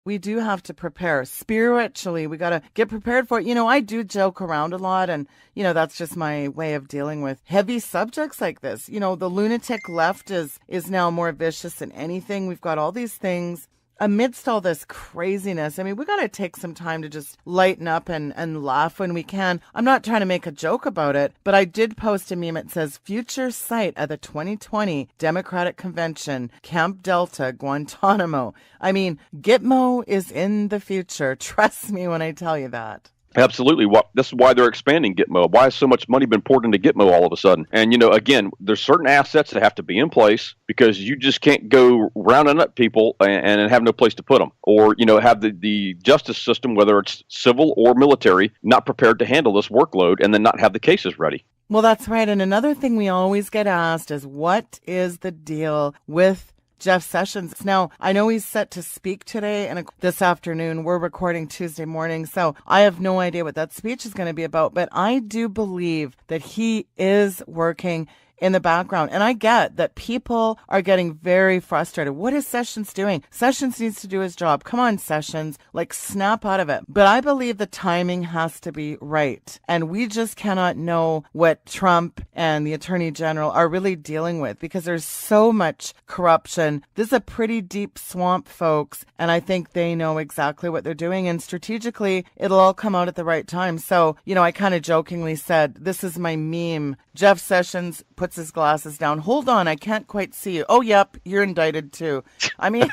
We do have to prepare spiritually. We got to get prepared for it. I do joke around a lot, and, that's just my way of dealing with heavy subjects like this. The lunatic left is now more vicious than anything. We've got all these things amidst all this craziness. I mean, we got to take some time to just lighten up and laugh when we can. I'm not trying to make a joke about it, but I did post a meme. It says, future site of the 2020 Democratic Convention, Camp Delta, Guantanamo. I mean, Gitmo is in the future. Trust me when I tell you that. Absolutely. This is why they're expanding Gitmo. Why has so much money been poured into Gitmo all of a sudden? And, again, there's certain assets that have to be in place because you just can't go rounding up people and have no place to put them. Or, have the justice system, whether it's civil or military, not prepared to handle this workload and then not have the cases ready. Well, that's right. And another thing we always get asked is, what is the deal with Jeff Sessions? Now, I know he's set to speak today and this afternoon. We're recording Tuesday morning, so I have no idea what that speech is going to be about, but I do believe that he is working in the background. And I get that people are getting very frustrated. What is Sessions doing? Sessions needs to do his job. Come on, Sessions, snap out of it. But I believe the timing has to be right. And we just cannot know what Trump and the Attorney General are really dealing with because there's so much corruption. This is a pretty deep swamp, folks. And I think they know exactly what they're doing. And strategically, it'll all come out at the right time. So, I kind of jokingly said, this is my meme. Jeff Sessions puts his glasses down. Hold on, I can't quite see you. Oh, yep, you're indicted too. I mean,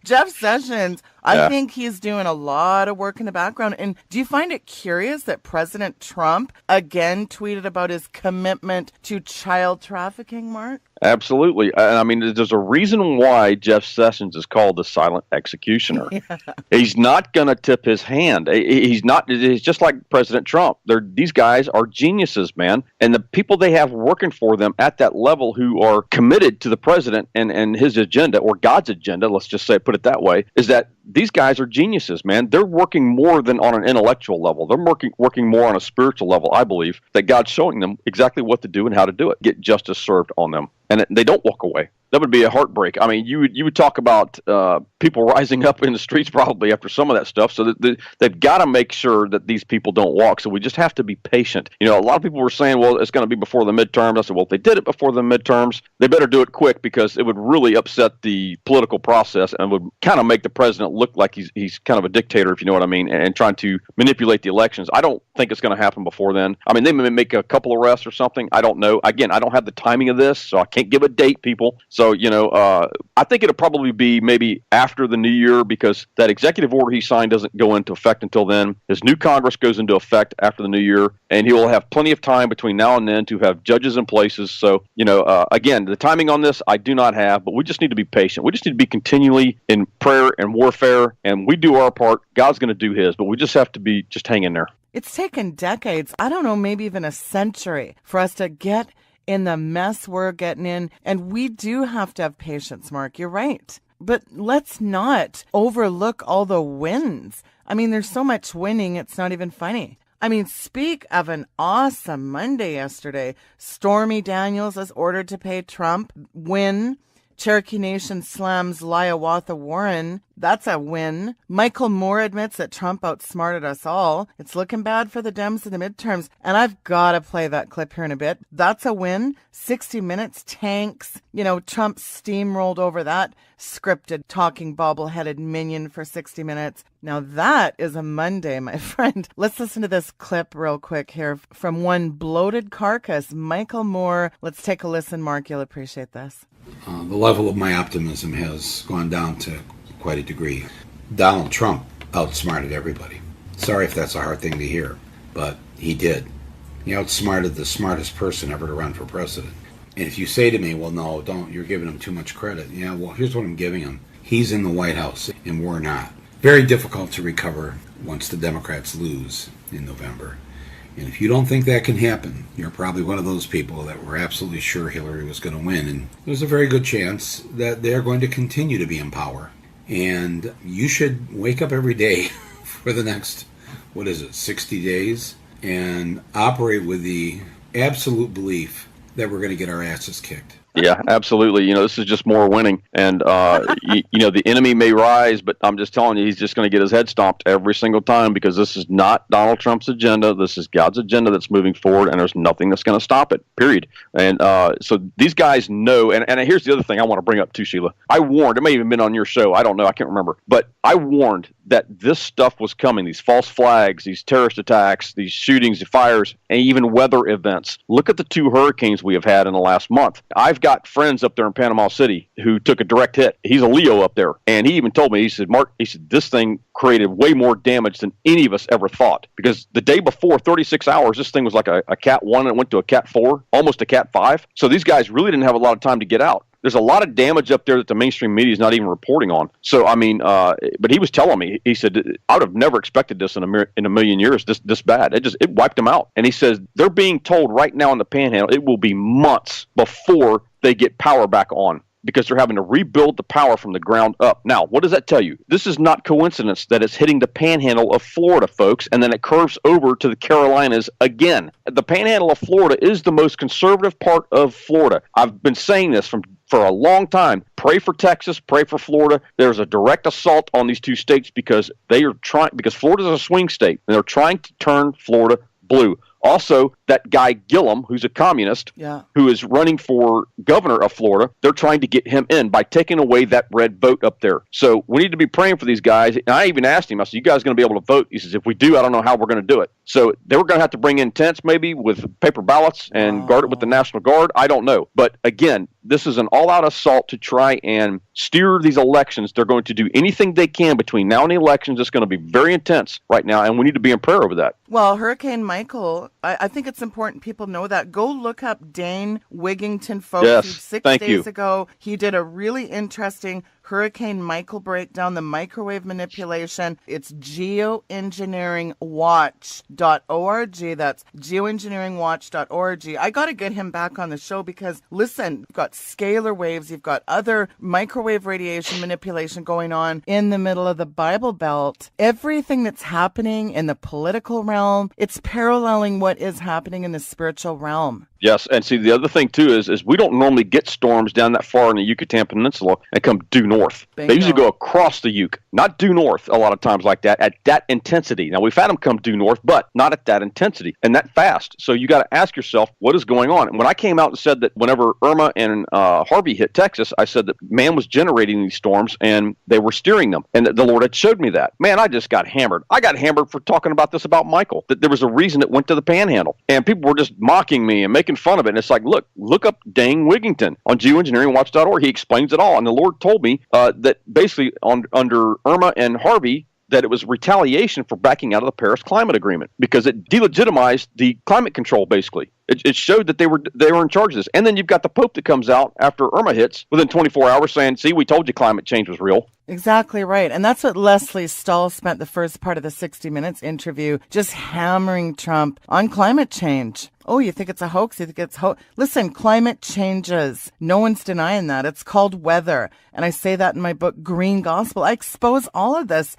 Jeff Sessions, I think he's doing a lot of work in the background. And do you find it curious that President Trump again tweeted about his commitment to child trafficking, Mark? Absolutely. I mean, there's a reason why Jeff Sessions is called the silent executioner. Yeah. He's not going to tip his hand. He's not. He's just like President Trump. These guys are geniuses, man. And the people they have working for them at that level who are committed to the president and his agenda, or God's agenda, let's just say, put it that way, is that these guys are geniuses, man. They're working more than on an intellectual level. They're working more on a spiritual level, I believe, that God's showing them exactly what to do and how to do it, get justice served on them. And they don't walk away. That would be a heartbreak. I mean, you would talk about people rising up in the streets probably after some of that stuff. So that they've got to make sure that these people don't walk. So we just have to be patient. A lot of people were saying, well, it's going to be before the midterms. I said, well, if they did it before the midterms, they better do it quick because it would really upset the political process and would kind of make the president look like he's kind of a dictator, if you know what I mean, and trying to manipulate the elections. I don't think it's going to happen before then. I mean, they may make a couple arrests or something. I don't know. Again, I don't have the timing of this, so I can't give a date, people. So, I think it'll probably be maybe after the new year because that executive order he signed doesn't go into effect until then. His new Congress goes into effect after the new year, and he will have plenty of time between now and then to have judges in places. So, again, the timing on this I do not have, but we just need to be patient. We just need to be continually in prayer and warfare, and we do our part. God's going to do his, but we just have to be just hang in there. It's taken decades, I don't know, maybe even a century for us to get in the mess we're getting in. And we do have to have patience, Mark. You're right. But let's not overlook all the wins. I mean, there's so much winning, it's not even funny. I mean, speak of an awesome Monday yesterday. Stormy Daniels is ordered to pay Trump. Win. Cherokee Nation slams Hiawatha Warren. That's a win. Michael Moore admits that Trump outsmarted us all. It's looking bad for the Dems in the midterms. And I've got to play that clip here in a bit. That's a win. 60 Minutes, tanks. Trump steamrolled over that scripted, talking, bobble-headed minion for 60 Minutes. Now that is a Monday, my friend. Let's listen to this clip real quick here from one bloated carcass, Michael Moore. Let's take a listen, Mark. You'll appreciate this. The level of my optimism has gone down to quite a degree. Donald Trump outsmarted everybody. Sorry if that's a hard thing to hear, but he did. He outsmarted the smartest person ever to run for president. And if you say to me, well, no, don't, you're giving him too much credit. Yeah, well, here's what I'm giving him. He's in the White House, and we're not. Very difficult to recover once the Democrats lose in November. And if you don't think that can happen, you're probably one of those people that were absolutely sure Hillary was going to win. And there's a very good chance that they're going to continue to be in power. And you should wake up every day for the next, 60 days, and operate with the absolute belief that we're going to get our asses kicked. Yeah, absolutely. This is just more winning. And, the enemy may rise, but I'm just telling you, he's just going to get his head stomped every single time because this is not Donald Trump's agenda. This is God's agenda that's moving forward, and there's nothing that's going to stop it, period. And so these guys know. And here's the other thing I want to bring up too, Sheila. I warned, it may have even been on your show. I don't know. I can't remember. But I warned that this stuff was coming, these false flags, these terrorist attacks, these shootings, the fires, and even weather events. Look at the 2 hurricanes we have had in the last month. I've got friends up there in Panama City who took a direct hit. He's a Leo up there. And he even told me, he said, Mark, this thing created way more damage than any of us ever thought. Because the day before, 36 hours, this thing was like a Cat 1 and it went to a Cat 4, almost a Cat 5. So these guys really didn't have a lot of time to get out. There's a lot of damage up there that the mainstream media is not even reporting on. So, but he was telling me, he said, I would have never expected this in a million years, this bad. It wiped them out. And he says, they're being told right now in the Panhandle, it will be months before they get power back on, because they're having to rebuild the power from the ground up. Now, what does that tell you? This is not coincidence that it's hitting the Panhandle of Florida, folks, and then it curves over to the Carolinas again. The Panhandle of Florida is the most conservative part of Florida. I've been saying this for a long time. Pray for Texas, pray for Florida. There's a direct assault on these 2 states because because Florida's a swing state, and they're trying to turn Florida blue. Also, that guy Gillum, who's a communist, who is running for governor of Florida, they're trying to get him in by taking away that red vote up there. So we need to be praying for these guys. And I even asked him, I said, you guys going to be able to vote? He says, if we do, I don't know how we're going to do it. So they were going to have to bring in tents maybe with paper ballots and guard it with the National Guard. I don't know. But again, this is an all-out assault to try and steer these elections. They're going to do anything they can between now and the elections. It's going to be very intense right now, and we need to be in prayer over that. Well, Hurricane Michael, I think it's important people know that. Go look up Dane Wigington, folks. Yes, 6 days ago, he did a really interesting Hurricane Michael breakdown, the microwave manipulation. It's geoengineeringwatch.org. That's geoengineeringwatch.org. I got to get him back on the show because, listen, you've got scalar waves, you've got other microwave radiation manipulation going on in the middle of the Bible Belt. Everything that's happening in the political realm, it's paralleling what is happening in the spiritual realm. Yes, and see, the other thing, too, is we don't normally get storms down that far in the Yucatan Peninsula and come due north. Bingo. They usually go across the Yuc, not due north a lot of times like that, at that intensity. Now, we've had them come due north, but not at that intensity and that fast. So you got to ask yourself, what is going on? And when I came out and said that whenever Irma and Harvey hit Texas, I said that man was generating these storms and they were steering them. And the Lord had showed me that. Man, I just got hammered. I got hammered for talking about this about Michael, that there was a reason it went to the Panhandle. And people were just mocking me and making fun of it. And it's like, look up Dane Wigington on geoengineeringwatch.org. He explains it all. And the Lord told me that basically under Irma and Harvey, that it was retaliation for backing out of the Paris Climate Agreement because it delegitimized the climate control, basically. It showed that they were in charge of this. And then you've got the Pope that comes out after Irma hits within 24 hours saying, see, we told you climate change was real. Exactly right. And that's what Leslie Stahl spent the first part of the 60 Minutes interview just hammering Trump on climate change. Oh, you think it's a hoax? You think it's Listen, climate changes. No one's denying that. It's called weather. And I say that in my book, Green Gospel. I expose all of this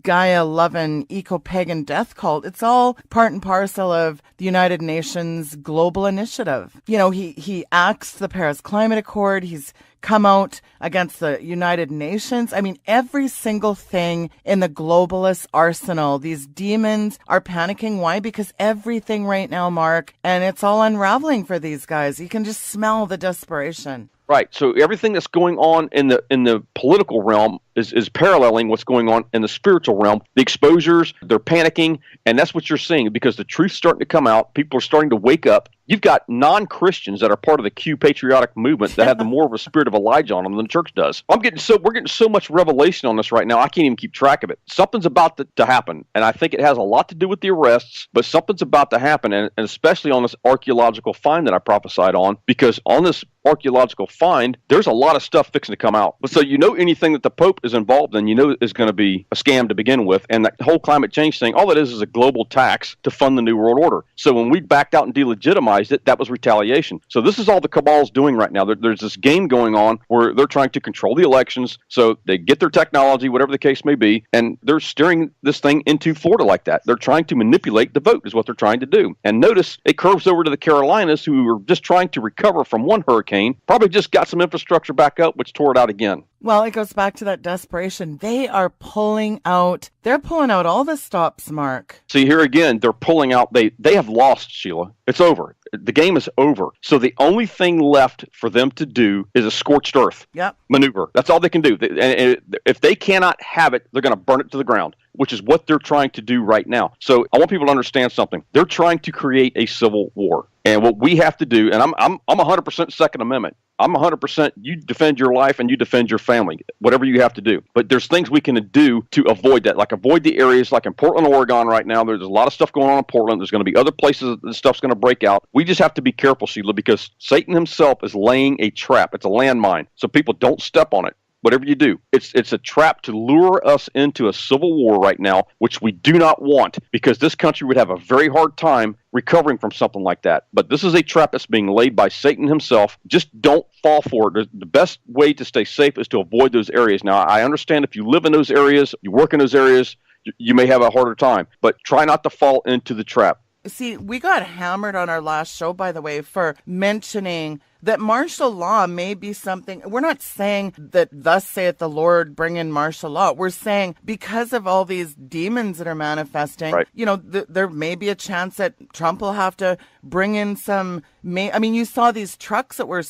Gaia-loving eco-pagan death cult. It's all part and parcel of the United Nations global initiative. You know, he axed the Paris Climate Accord. He's come out against the United Nations. I mean, every single thing in the globalist arsenal, these demons are panicking. Why? Because everything right now, Mark, and it's all unraveling for these guys. You can just smell the desperation. Right. So everything that's going on in the political realm is paralleling what's going on in the spiritual realm. The exposures, they're panicking, and that's what you're seeing because the truth's starting to come out. People are starting to wake up. You've got non-Christians that are part of the Q patriotic movement that have the more of a spirit of Elijah on them than the church does. We're getting so much revelation on this right now, I can't even keep track of it. Something's about to happen, and I think it has a lot to do with the arrests, but something's about to happen, and especially on this archaeological find that I prophesied on, because on this archaeological find, there's a lot of stuff fixing to come out. So anything that the Pope is is involved in, you know, is going to be a scam to begin with. And that whole climate change thing, all it is a global tax to fund the New World Order. So when we backed out and delegitimized it, that was retaliation. So this is all the cabal's doing right now. There's this game going on where they're trying to control the elections. So they get their technology, whatever the case may be, and they're steering this thing into Florida like that. They're trying to manipulate the vote is what they're trying to do. And notice it curves over to the Carolinas, who are just trying to recover from one hurricane, probably just got some infrastructure back up, which tore it out again. Well, it goes back to that desperation. They are pulling out. They're pulling out all the stops, Mark. See, here again, they're pulling out. They have lost, Sheila. It's over. The game is over. So the only thing left for them to do is a scorched earth maneuver. That's all they can do. And if they cannot have it, they're going to burn it to the ground, which is what they're trying to do right now. So I want people to understand something. They're trying to create a civil war. And what we have to do, and I'm 100% Second Amendment. I'm 100% you defend your life and you defend your family, whatever you have to do. But there's things we can do to avoid that, like avoid the areas like in Portland, Oregon right now. There's a lot of stuff going on in Portland. There's going to be other places that this stuff's going to break out. We just have to be careful, Sheila, because Satan himself is laying a trap. It's a landmine. So people don't step on it. Whatever you do, it's a trap to lure us into a civil war right now, which we do not want, because this country would have a very hard time recovering from something like that. But this is a trap that's being laid by Satan himself. Just don't fall for it. The best way to stay safe is to avoid those areas. Now, I understand if you live in those areas, you work in those areas, you may have a harder time, but try not to fall into the trap. See, we got hammered on our last show, by the way, for mentioning that martial law may be something. We're not saying that thus saith the Lord, bring in martial law. We're saying because of all these demons that are manifesting, right, you know, there may be a chance that Trump will have to bring in some. I mean, you saw these trucks that were,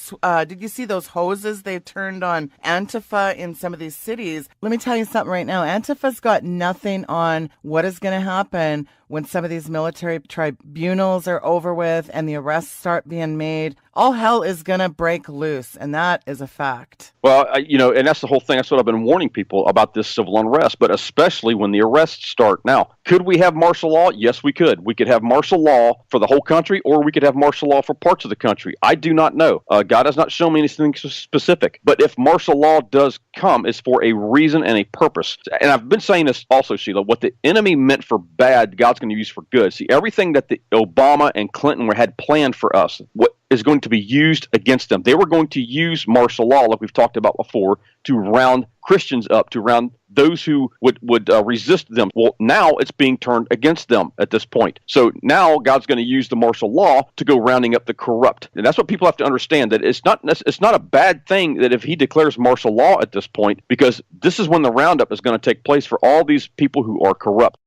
did you see those hoses they turned on Antifa in some of these cities? Let me tell you something right now. Antifa's got nothing on what is going to happen when some of these military tribunals are over with and the arrests start being made. All hell is going to break loose, and that is a fact. Well, and that's the whole thing. That's what I've been warning people about, this civil unrest, but especially when the arrests start. Now, could we have martial law? Yes, we could. We could have martial law for the whole country, or we could have martial law for parts of the country. I do not know. God has not shown me anything specific. But if martial law does come, it's for a reason and a purpose. And I've been saying this also, Sheila. What the enemy meant for bad, God's going to use for good. See, everything that the Obama and Clinton had planned for us, what is going to be used against them. They were going to use martial law, like we've talked about before, to round Christians up, to round those who would resist them. Well, now it's being turned against them at this point. So now God's going to use the martial law to go rounding up the corrupt. And that's what people have to understand, that it's not a bad thing that if he declares martial law at this point, because this is when the roundup is going to take place for all these people who are corrupt.